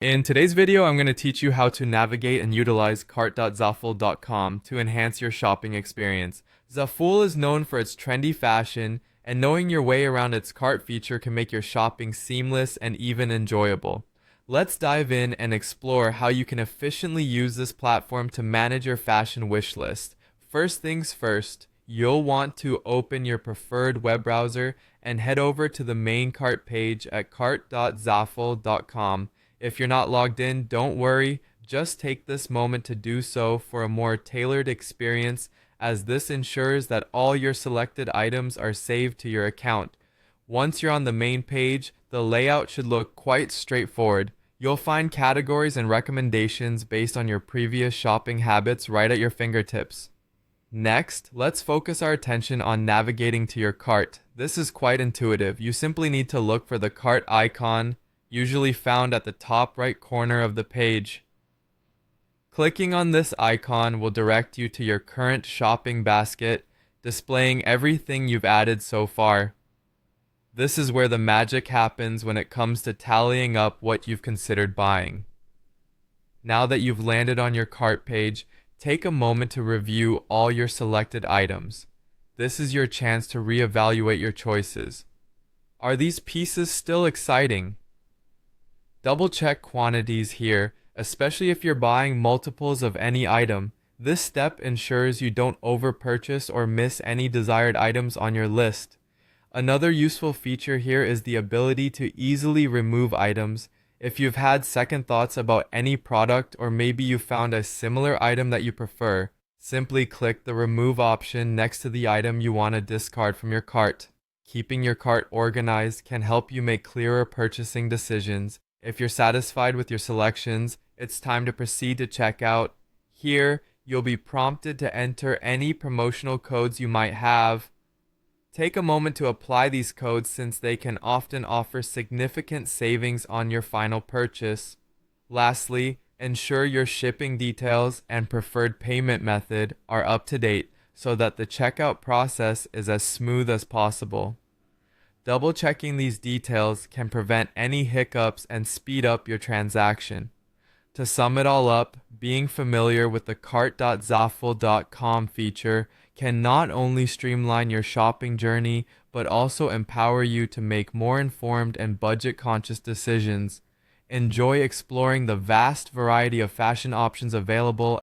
In today's video, I'm going to teach you how to navigate and utilize cart.zaful.com to enhance your shopping experience. Zaful is known for its trendy fashion, and knowing your way around its cart feature can make your shopping seamless and even enjoyable. Let's dive in and explore how you can efficiently use this platform to manage your fashion wish list. First things first, you'll want to open your preferred web browser and head over to the main cart page at cart.zaful.com. If you're not logged in, don't worry, just take this moment to do so for a more tailored experience, as this ensures that all your selected items are saved to your account. Once you're on the main page, the layout should look quite straightforward. You'll find categories and recommendations based on your previous shopping habits right at your fingertips. Next, let's focus our attention on navigating to your cart. This is quite intuitive. You simply need to look for the cart icon, usually found at the top right corner of the page. Clicking on this icon will direct you to your current shopping basket, displaying everything you've added so far. This is where the magic happens when it comes to tallying up what you've considered buying. Now that you've landed on your cart page, take a moment to review all your selected items. This is your chance to reevaluate your choices. Are these pieces still exciting? Double check quantities here, especially if you're buying multiples of any item. This step ensures you don't overpurchase or miss any desired items on your list. Another useful feature here is the ability to easily remove items. If you've had second thoughts about any product, or maybe you found a similar item that you prefer, simply click the remove option next to the item you want to discard from your cart. Keeping your cart organized can help you make clearer purchasing decisions. If you're satisfied with your selections, it's time to proceed to checkout. Here, you'll be prompted to enter any promotional codes you might have. Take a moment to apply these codes, since they can often offer significant savings on your final purchase. Lastly, ensure your shipping details and preferred payment method are up to date so that the checkout process is as smooth as possible. Double checking these details can prevent any hiccups and speed up your transaction. To sum it all up, being familiar with the cart.zaful.com feature can not only streamline your shopping journey, but also empower you to make more informed and budget-conscious decisions. Enjoy exploring the vast variety of fashion options available